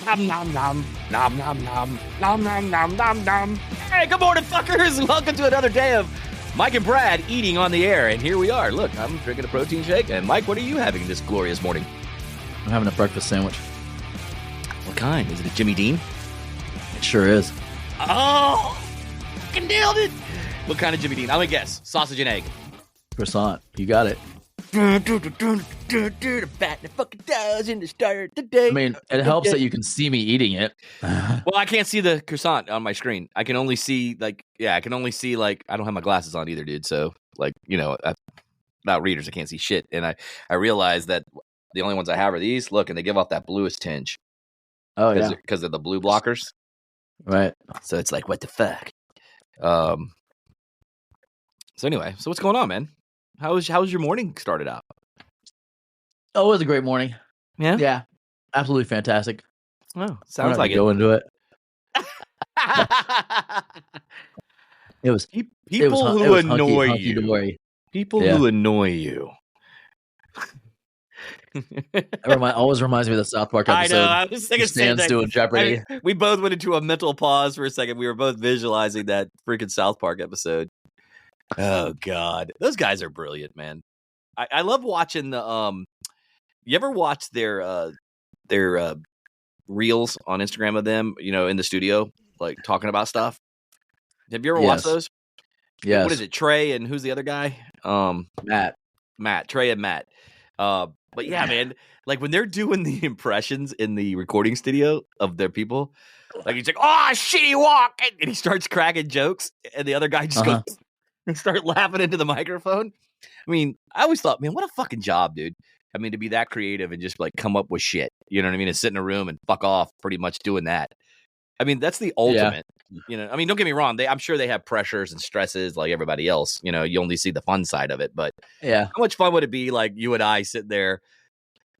Nom nom nom nom nom nom nom nom nom nom nom. Hey, good morning, fuckers! Welcome to another day of Mike and Brad eating on the air, and here we are. Look, I'm drinking a protein shake, and Mike, what are you having this glorious morning? I'm having a breakfast sandwich. What kind? Is it a Jimmy Dean? It sure is. Oh, fucking nailed it! What kind of Jimmy Dean? I'm gonna guess. Sausage and egg. Croissant. You got it. Bat fucking dozen to start the day. I mean, it helps that you can see me eating it. Well, I can't see the croissant on my screen. I can only see I don't have my glasses on either, dude. So without readers, I can't see shit. And I realized that the only ones I have are these. Look, and they give off that bluish tinge. Oh, yeah. Because of the blue blockers. Right. So it's like, what the fuck? So anyway, so what's going on, man? How's your morning started out? Oh, it was a great morning. Yeah? Yeah. Absolutely fantastic. Oh, sounds like it. Go into it. It was people who annoy you. Dory. People who annoy you. Always reminds me of the South Park episode. I know. I was thinking Stan's doing Jeopardy. We both went into a mental pause for a second. We were both visualizing that freaking South Park episode. Oh God, those guys are brilliant, man. I love watching the. You ever watch their reels on Instagram of them? In the studio, like talking about stuff. Have you ever watched those? Yes. What is it? Trey and who's the other guy? Matt. Trey and Matt. But yeah, man, like when they're doing the impressions in the recording studio of their people, like he's like, "Oh, shitty walk," and he starts cracking jokes, and the other guy just goes and start laughing into the microphone. I mean, I always thought, man, what a fucking job, dude. I mean, to be that creative and just like come up with shit, you know what I mean? And sit in a room and fuck off, pretty much doing that. I mean, that's the ultimate. Yeah. I mean, don't get me wrong. I'm sure they have pressures and stresses like everybody else. You only see the fun side of it, but how much fun would it be like you and I sitting there?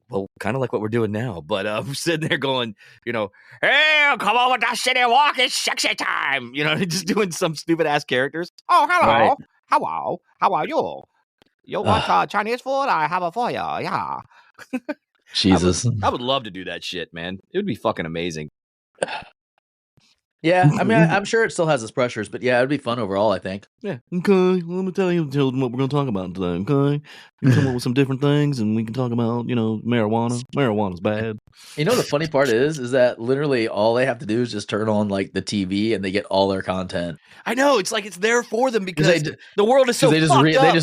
Well, kind of like what we're doing now, but sitting there going, hey, come on with that shitty walk, it's sexy time. Just doing some stupid ass characters. Oh, hello, right. how are you? You want Chinese food? I have it for you. Yeah. Jesus, I would love to do that shit, man. It would be fucking amazing. Yeah, I mean, I'm sure it still has its pressures, but yeah, it'd be fun overall, I think. Yeah. Okay, let me tell you what we're going to talk about today, okay? We come up with some different things, and we can talk about, marijuana. Marijuana's bad. The funny part is that literally all they have to do is just turn on, like, the TV, and they get all their content. I know, it's like it's there for them because the world is so fucked up.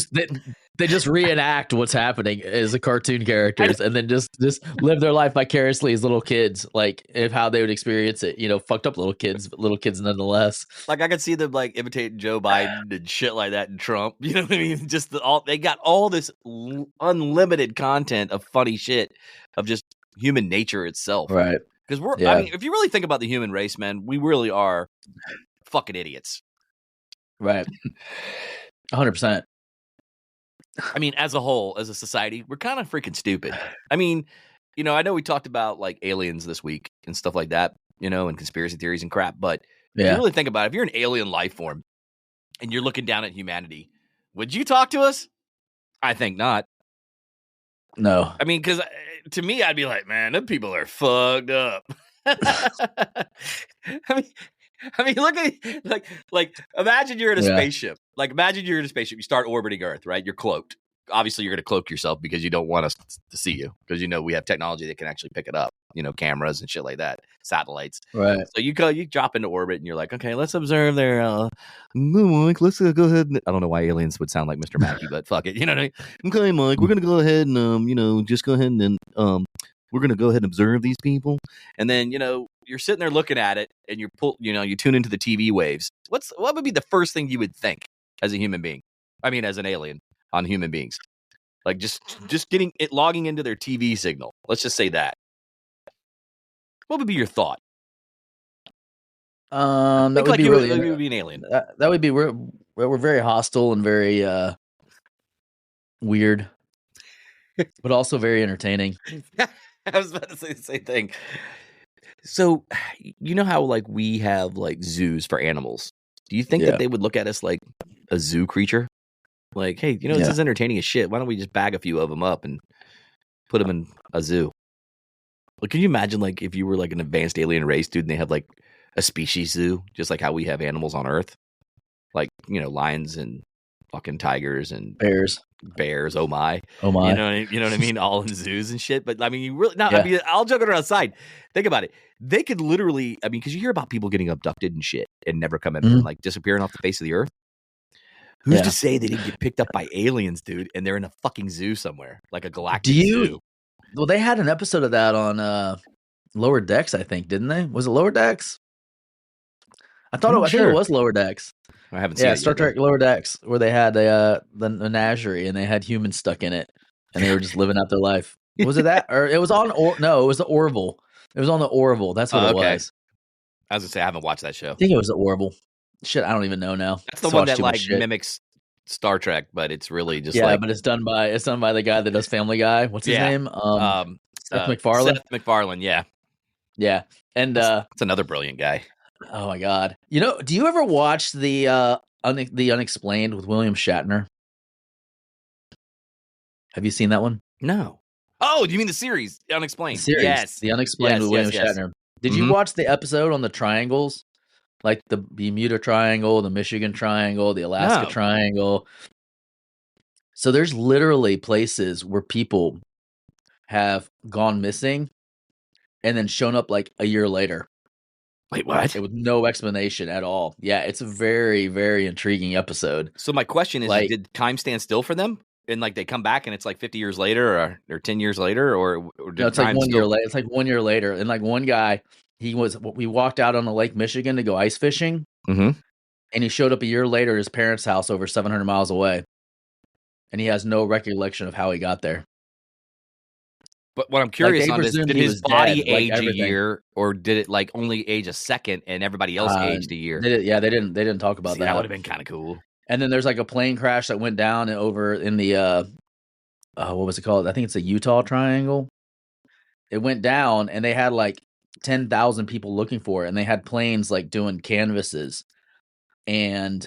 They just reenact what's happening as the cartoon characters, and then just live their life vicariously as little kids, like if how they would experience it. Fucked up little kids, but little kids nonetheless. Like I could see them like imitating Joe Biden and shit like that, and Trump. You know what I mean? Just they got all this unlimited content of funny shit of just human nature itself, right? Because I mean, if you really think about the human race, man, we really are fucking idiots, right? 100%. I mean, as a whole, as a society, we're kind of freaking stupid. I mean, I know we talked about like aliens this week and stuff like that, and conspiracy theories and crap. But if you really think about it, if you're an alien life form and you're looking down at humanity, would you talk to us? I think not. No. I mean, because to me, I'd be like, man, them people are fucked up. I mean, look at like imagine you're in a spaceship. Like imagine you're in a spaceship. You start orbiting Earth, right? You're cloaked. Obviously, you're going to cloak yourself because you don't want us to see you because we have technology that can actually pick it up. Cameras and shit like that, satellites. Right. So you drop into orbit and you're like, okay, let's observe their. Mike, let's go ahead. I don't know why aliens would sound like Mr. Mackey, but fuck it. You know what I mean? Okay, Mike, we're going to go ahead and just go ahead and we're going to go ahead and observe these people, and then you're sitting there looking at it, and you tune into the TV waves. What would be the first thing you would think as a human being? I mean, as an alien on human beings, like just getting it, logging into their TV signal. Let's just say that. What would be your thought? That would like be really. You would be an alien. That would be we're very hostile and very weird, but also very entertaining. I was about to say the same thing. So, how like we have like zoos for animals. Do you think that they would look at us like a zoo creature? Like, hey, this is entertaining as shit. Why don't we just bag a few of them up and put them in a zoo? Like, can you imagine, like, if you were like an advanced alien race, dude, and they have like a species zoo, just like how we have animals on Earth, like, you know, lions and fucking tigers and Bears. Oh my, Oh my. you know what I mean, all in zoos and shit. But I mean, you really, no, Yeah. I mean, I'll joke it around aside. Think about it. They could literally, I mean, because you hear about people getting abducted and shit and never coming and like disappearing off the face of the earth. Who's to say they didn't get picked up by aliens, dude, and they're in a fucking zoo somewhere, like a galactic zoo? Well, they had an episode of that on Lower Decks, I think, didn't they? Was it Lower Decks? I think it was Lower Decks. I haven't seen it Star yet, Trek Lower Decks, where they had the menagerie and they had humans stuck in it, and they were just living out their life. Was it that, or it was on? No, it was the Orville. It was on the Orville. That's what it was. I was gonna say I haven't watched that show. I think it was the Orville. Shit, I don't even know now. That's the one that like mimics Star Trek, but it's really just but it's done by the guy that does Family Guy. What's his name? Seth MacFarlane. Seth MacFarlane, yeah, and that's another brilliant guy. Oh my god! You know, do you ever watch the Unexplained with William Shatner? Have you seen that one? No. Oh, do you mean the series Unexplained? Yes, the Unexplained with William Shatner. Did you watch the episode on the triangles, like the Bermuda Triangle, the Michigan Triangle, the Alaska Triangle? So there's literally places where people have gone missing and then shown up like a year later. Wait, what? With no explanation at all. Yeah, it's a very, very intriguing episode. So my question is, like, did time stand still for them? And like they come back and it's like 50 years later or 10 years later or no, it's like 1 year later. It's like 1 year later. And like one guy, we walked out on the Lake Michigan to go ice fishing. Mm-hmm. And he showed up a year later at his parents' house over 700 miles away. And he has no recollection of how he got there. But what I'm curious on is, did his body age a year, or did it like only age a second and everybody else aged a year? They didn't talk about that. That would have been kind of cool. And then there's like a plane crash that went down over in the what was it called? I think it's the Utah Triangle. It went down and they had like 10,000 people looking for it, and they had planes like doing canvases, and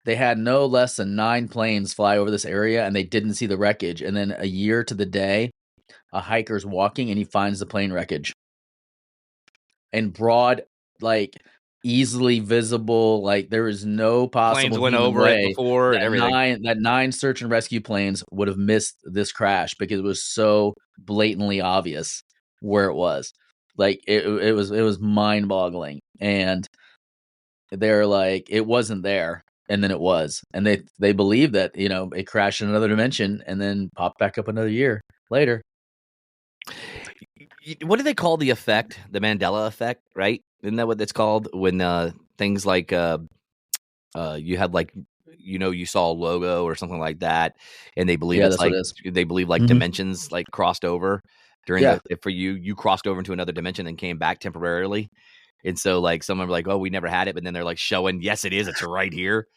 they had no less than 9 planes fly over this area, and they didn't see the wreckage. And then a year to the day, a hiker's walking and he finds the plane wreckage. And broad, like easily visible, like there is no possible planes went over it before and everything. That 9 search and rescue planes would have missed this crash because it was so blatantly obvious where it was. Like it was mind-boggling. And they're like, it wasn't there. And then it was. And they believe that, you know, it crashed in another dimension and then popped back up another year later. What do they call the effect? The Mandela Effect, right? Isn't that what it's called? When things like you had like, you know, you saw a logo or something like that, and they believe it's like they believe like dimensions like crossed over during for you crossed over into another dimension and came back temporarily. And so like someone were like, oh, we never had it, but then they're like showing, yes, it is, it's right here.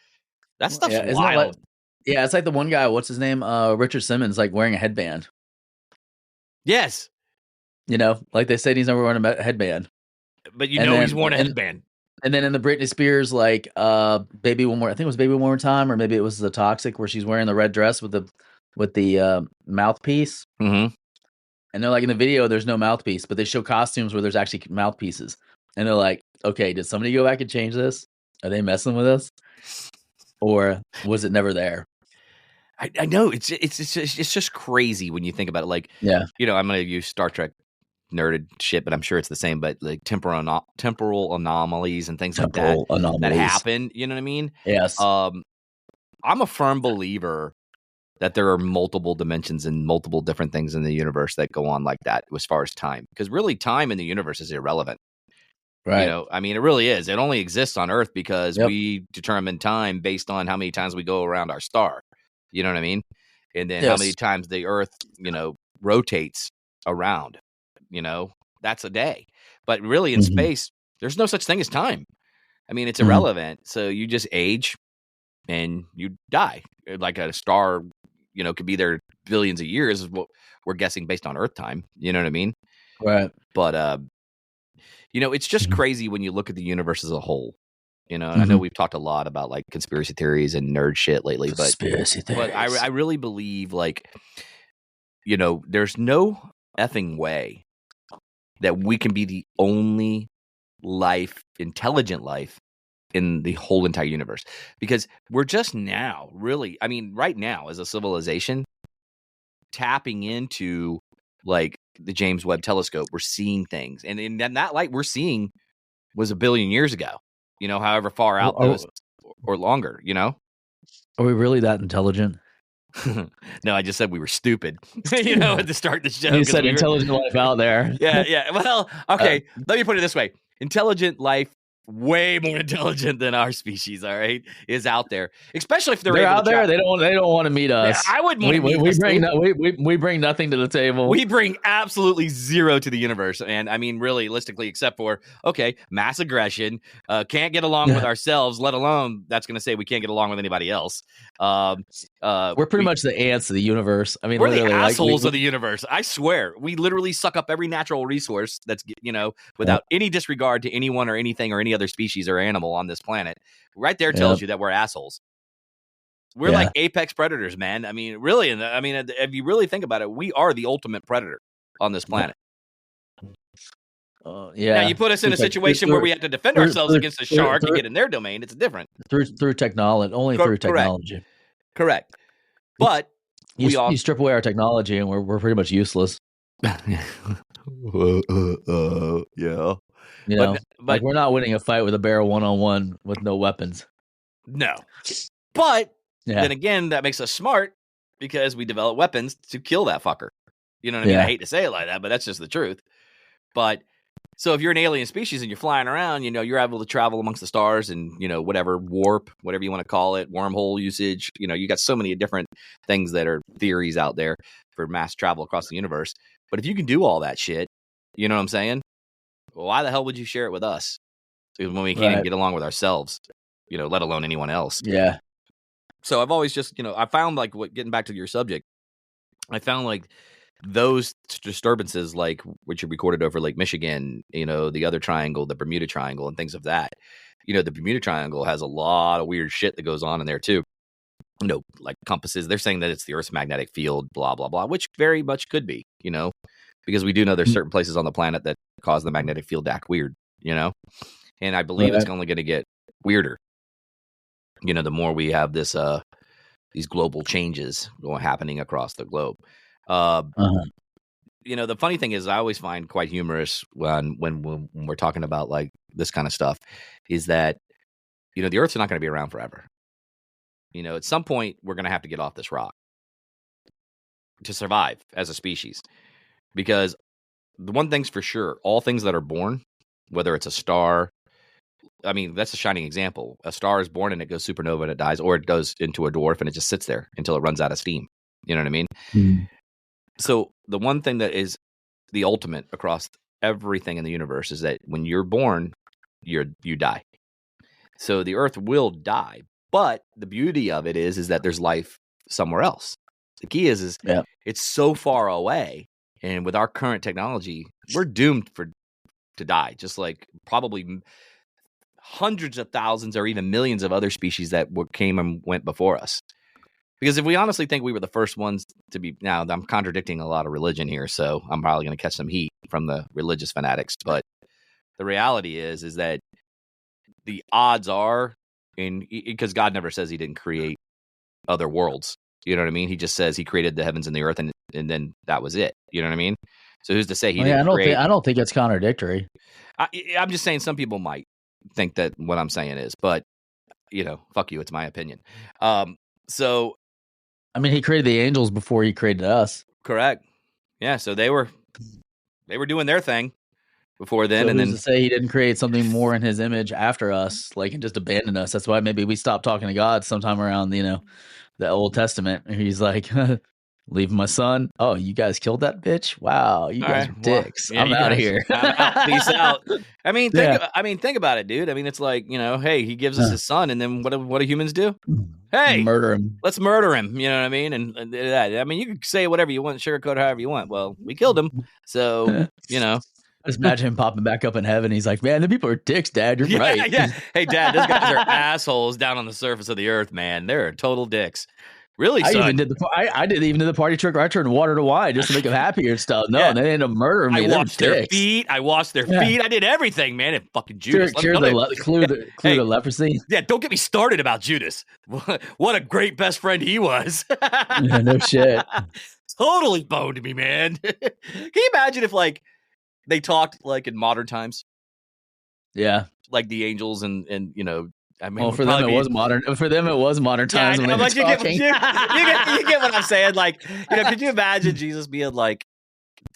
That stuff's wild. It's like the one guy, what's his name? Richard Simmons, like wearing a headband. Yes. You know, like they said he's never worn a headband. But he's worn a headband. And then in the Britney Spears, like Baby One More, I think it was Baby One More Time, or maybe it was The Toxic, where she's wearing the red dress with the mouthpiece. Mm-hmm. And they're like, in the video, there's no mouthpiece, but they show costumes where there's actually mouthpieces. And they're like, okay, did somebody go back and change this? Are they messing with us? Or was it never there? I know it's just crazy when you think about it. Like, you know, I'm going to use Star Trek nerded shit, but I'm sure it's the same. But like temporal anomalies and things like that happen. You know what I mean? Yes. I'm a firm believer that there are multiple dimensions and multiple different things in the universe that go on like that as far as time, because really time in the universe is irrelevant. Right. You know, I mean, it really is. It only exists on Earth because we determine time based on how many times we go around our star. You know what I mean? And then how many times the Earth, you know, rotates around, you know, that's a day. But really in space, there's no such thing as time. I mean, it's irrelevant. So you just age and you die. Like a star, you know, could be there billions of years is what we're guessing based on Earth time. You know what I mean? Right. But, you know, it's just crazy when you look at the universe as a whole. You know, and I know we've talked a lot about like conspiracy theories and nerd shit lately, but I really believe, like, you know, there's no effing way that we can be the only life, intelligent life in the whole entire universe. Because we're just now really, I mean, right now as a civilization, tapping into like the James Webb Telescope, we're seeing things. And in that light we're seeing was a billion years ago, however far out those or longer, Are we really that intelligent? No, I just said we were stupid, at the start of the show. You said intelligent life out there. Yeah. Well, okay. Let me put it this way. Intelligent life, way more intelligent than our species, all right, is out there. Especially if they're able out to there. They don't want to meet us. Yeah, I wouldn't want to meet us. We bring nothing to the table. We bring absolutely zero to the universe. And I mean, realistically, except for, mass aggression, can't get along with ourselves, let alone that's going to say we can't get along with anybody else. We're pretty much the ants of the universe. I mean, we're the assholes of the universe. I swear. We literally suck up every natural resource that's, without any disregard to anyone or anything or any other species or animal on this planet. Right there tells you that we're assholes. We're like apex predators, man. I mean, really, if you really think about it, we are the ultimate predator on this planet. Now you put us in a situation where we have to defend ourselves against a shark and get in their domain. It's different through technology, only through technology. Correct. But you strip away our technology, and we're pretty much useless. Yeah. But we're not winning a fight with a bear 1-on-1 with no weapons. No. But then again, that makes us smart because we develop weapons to kill that fucker. You know what I mean? I hate to say it like that, but that's just the truth. But so if you're an alien species and you're flying around, you're able to travel amongst the stars and, whatever, warp, whatever you want to call it, wormhole usage. You got so many different things that are theories out there for mass travel across the universe. But if you can do all that shit, you know what I'm saying? Well, why the hell would you share it with us? Because when we can't even get along with ourselves, let alone anyone else. Yeah. So I've always just, I found getting back to your subject, I found those disturbances, which are recorded over Lake Michigan, the other triangle, the Bermuda Triangle and things of that. The Bermuda Triangle has a lot of weird shit that goes on in there too. Like compasses. They're saying that it's the Earth's magnetic field, blah, blah, blah, which very much could be, because we do know there's certain places on the planet that cause the magnetic field to act weird, and I believe it's only going to get weirder. The more we have this, these global changes happening across the globe. The funny thing is, I always find quite humorous when we're talking about this kind of stuff, is that the Earth's not going to be around forever. At some point we're going to have to get off this rock to survive as a species, because the one thing's for sure, all things that are born, whether it's a star, I mean, that's a shining example. A star is born and it goes supernova and it dies, or it goes into a dwarf and it just sits there until it runs out of steam. You know what I mean? Mm. So the one thing that is the ultimate across everything in the universe is that when you're born, you die. So the Earth will die, but the beauty of it is that there's life somewhere else. The key is it's so far away, and with our current technology, we're doomed to die. Just like probably hundreds of thousands or even millions of other species that came and went before us. Because if we honestly think we were the first ones to be, now I'm contradicting a lot of religion here, so I'm probably going to catch some heat from the religious fanatics. But the reality is that the odds are, because God never says he didn't create other worlds. You know what I mean? He just says he created the heavens and the earth, and then that was it. You know what I mean? So who's to say he didn't create? I don't think it's contradictory. I'm just saying some people might think that what I'm saying is, but fuck you. It's my opinion. So, I mean, he created the angels before he created us. Correct. Yeah. So they were doing their thing before then, so and then to say he didn't create something more in his image after us, and just abandon us. That's why maybe we stopped talking to God sometime around the Old Testament. And he's like, leave my son. Oh, you guys killed that bitch? Wow, you guys are dicks. Well, yeah, I'm out of here. I'm out. Peace out. I mean, think about it, dude. I mean, it's like, hey, he gives us his son, and then what do humans do? Hey, murder him. Let's murder him. You know what I mean? And that. I mean, you can say whatever you want, sugarcoat however you want. Well, we killed him, so Just imagine him popping back up in heaven. He's like, man, the people are dicks, Dad. You're right. Yeah. Hey, Dad, those guys are assholes down on the surface of the earth, man. They're total dicks. Really, I even son? did I did even do the party trick where I turned water to wine just to make them happier and stuff. No, Yeah. and they ended up murdering me. I They were washed their dicks. feet. I washed their feet. I did everything, man. And fucking Judas. Cure the Hey, the leprosy. yeah, don't get me started about Judas. What a great best friend he was. Yeah, no shit. Totally boned me, man. Can you imagine if like they talked like in modern times, Yeah. like the angels and you know, I mean, Well, for them it was modern. For them it was modern times when they were talking. you get what I'm saying. Like, you know, could you imagine Jesus being like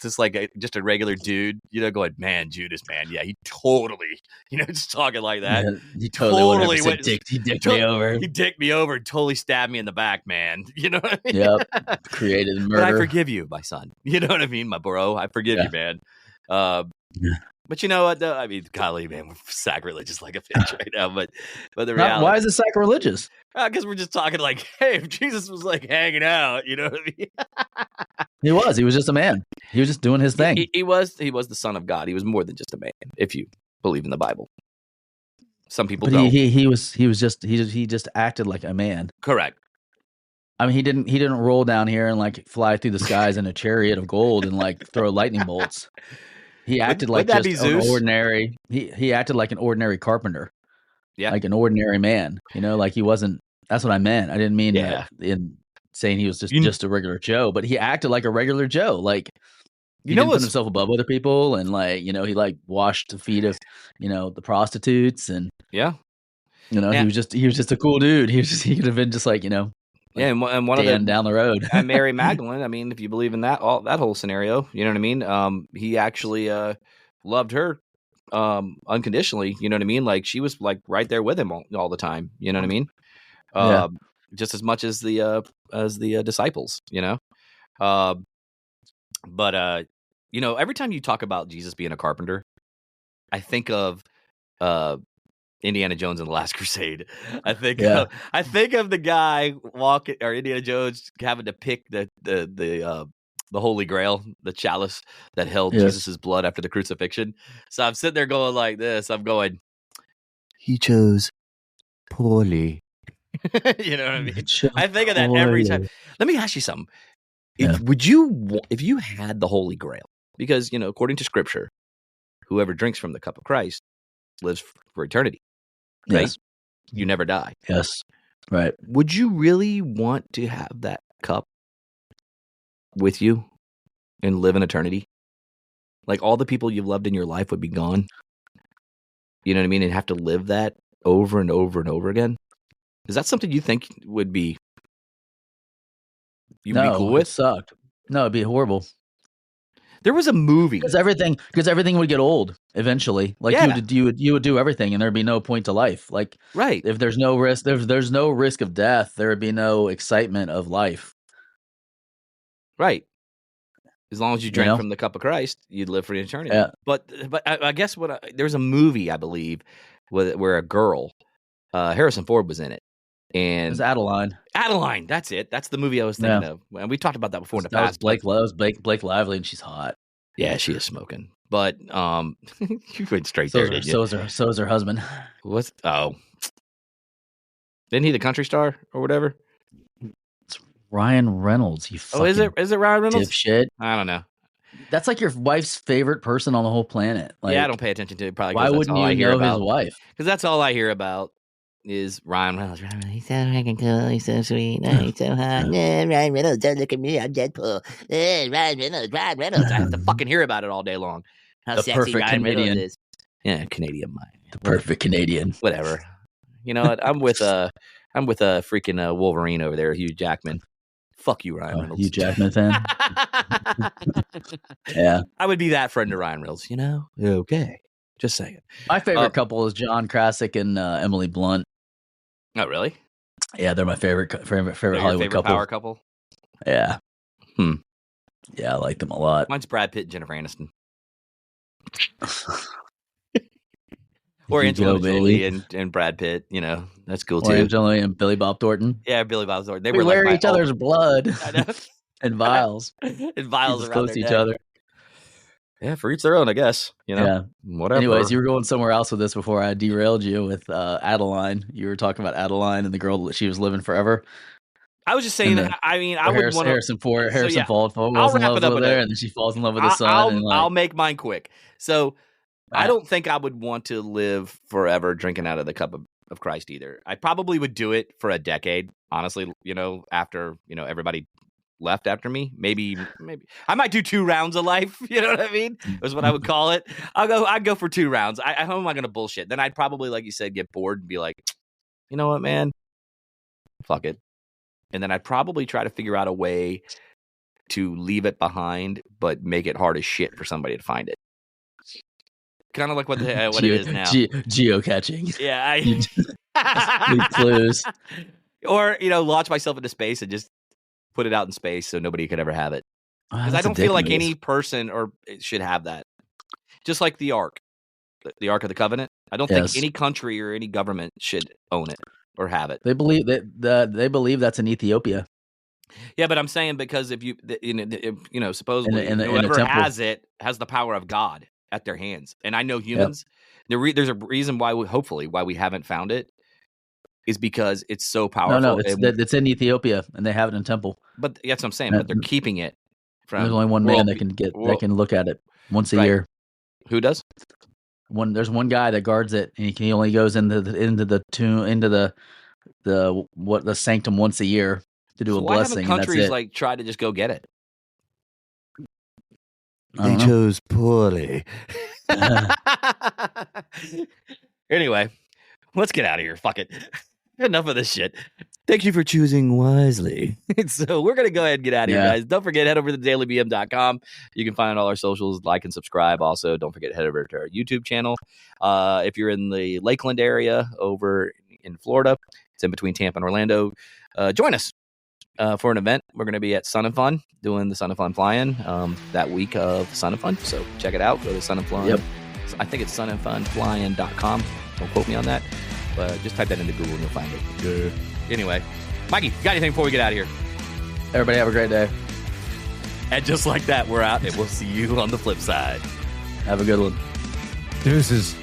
just like just a regular dude, you know, going, man, Judas, man, yeah, he totally, you know, just talking like that. Yeah, he totally went. He dicked me over. He dicked me over and totally stabbed me in the back, man. You know what I mean? Yep. Created murder. But I forgive you, my son. You know what I mean, my bro? I forgive you, man. But you know what, though? I mean, golly, man, we're sacrilegious like a bitch right now. But the reality, why is it sacrilegious? Because we're just talking like, hey, if Jesus was like hanging out, you know what I mean? He was just a man. He was just doing his thing. He was the son of God. He was more than just a man, if you believe in the Bible. Some people don't. He just acted like a man. Correct. I mean, he didn't roll down here and like fly through the skies in a chariot of gold and like throw lightning bolts. He acted like just an ordinary. He acted like an ordinary carpenter. Yeah, like an ordinary man. You know, like he wasn't. That's what I meant. I didn't mean that in saying he was just a regular Joe, but he acted like a regular Joe. Like he didn't put himself above other people, and like he like washed the feet of the prostitutes, and he was just a cool dude. He could have been just like and one of them down the road. And Mary Magdalene. I mean, if you believe in that whole scenario, you know what I mean. He actually loved her unconditionally. You know what I mean. Like she was like right there with him all the time. You know what I mean. Just as much as the disciples. You know. But every time you talk about Jesus being a carpenter, I think of Indiana Jones and the Last Crusade. I think of the guy walking, or Indiana Jones having to pick the Holy Grail, the chalice that held Jesus's blood after the crucifixion. So I'm sitting there going like this. I'm going, he chose poorly. You know what I mean? I think of that every time. Let me ask you something. If you had the Holy Grail, because according to Scripture, whoever drinks from the cup of Christ lives for eternity. Right? Yes. You never die. Yes. Right. Would you really want to have that cup with you and live in eternity? Like all the people you've loved in your life would be gone. You know what I mean? And have to live that over and over and over again. Is that something you think would be be cool with? It sucked. No, it'd be horrible. There was a movie because everything would get old eventually. Like you would do everything, and there'd be no point to life. Like if there's no risk, there's no risk of death. There would be no excitement of life. Right. As long as you drank from the cup of Christ, you'd live for eternity. Yeah. But I guess there's a movie I believe where a girl, Harrison Ford was in it, and it was Adeline. Adeline, that's it. That's the movie I was thinking of. And we talked about that before in the past. Blake Lively, and she's hot. Yeah, she is smoking. But you went straight so there. So is her husband. Isn't he the country star or whatever? It's Ryan Reynolds. Is it Ryan Reynolds? Dipshit. I don't know. That's like your wife's favorite person on the whole planet. Like, yeah, I don't pay attention to it. Probably. Why wouldn't you know his wife? Because that's all I hear about. Is Ryan Reynolds. He's so fucking cool. He's so sweet. He's so hot. Ryan Reynolds, don't look at me. I'm Deadpool. Ryan Reynolds. I have to fucking hear about it all day long. How the sexy Ryan Canadian. Reynolds is. Yeah, Canadian mind. The perfect Canadian. Whatever. You know what? I'm with a freaking Wolverine over there, Hugh Jackman. Fuck you, Ryan Reynolds. Hugh Jackman fan. Yeah. I would be that friend to Ryan Reynolds, Okay. Just saying. My favorite couple is John Krasick and Emily Blunt. Oh, really? Yeah, they're my favorite Hollywood couple. Power couple? Yeah. Yeah, I like them a lot. Mine's Brad Pitt and Jennifer Aniston. Or Angelina Jolie and Brad Pitt. That's cool too. Or Angelina and Billy Bob Thornton. Yeah, Billy Bob Thornton. They wear each other's blood. I know. And vials. And vials around close to each other. Yeah, for each their own, I guess. Yeah. Whatever. Anyways, you were going somewhere else with this before I derailed you with Adeline. You were talking about Adeline and the girl that she was living forever. I was just saying that. I mean, I would want to. Harrison yeah, falls in I'll love wrap it up with with her, it. and then she falls in love with the son. I'll make mine quick. So I don't think I would want to live forever drinking out of the cup of Christ either. I probably would do it for a decade, honestly. After everybody left after me, maybe I might do 2 rounds of life. You know what I mean? Is what I would call it. I'd go for 2 rounds. How am I going to bullshit? Then I'd probably, like you said, get bored and be like, you know what, man, fuck it. And then I'd probably try to figure out a way to leave it behind, but make it hard as shit for somebody to find it. Kind of like what it is now. Geocaching. Yeah, leave clues. Or launch myself into space and just put it out in space so nobody could ever have it. Because I don't feel like any person should have that. Just like the Ark of the Covenant. I don't think any country or any government should own it or have it. They believe that's in Ethiopia. Yeah, but I'm saying because if supposedly whoever has it has the power of God at their hands, and I know humans. Yep. There's a reason why we haven't found it is because it's so powerful. No, it's in Ethiopia, and they have it in Temple. But that's what I'm saying. But they're keeping it from. There's only one man that can look at it once a year. Who does? There's one guy that guards it, and he only goes into the sanctum once a year to do a blessing. Why haven't countries try to just go get it? They chose poorly. Anyway, let's get out of here. Fuck it. Enough of this shit. Thank you for choosing wisely. So we're going to go ahead and get out of here, guys. Don't forget, head over to dailybm.com. You can find all our socials, like and subscribe. Also, don't forget, head over to our YouTube channel. If you're in the Lakeland area over in Florida, it's in between Tampa and Orlando, join us for an event. We're going to be at Sun and Fun doing the Sun and Fun fly-in that week of Sun and Fun. So check it out. Go to Sun and Fun. Yep. I think it's sunandfunflyin.com. Don't quote me on that. But just type that into Google and you'll find it. Anyway, Mikey, got anything before we get out of here? Everybody have a great day. And just like that, we're out, and we'll see you on the flip side. Have a good one. Deuces.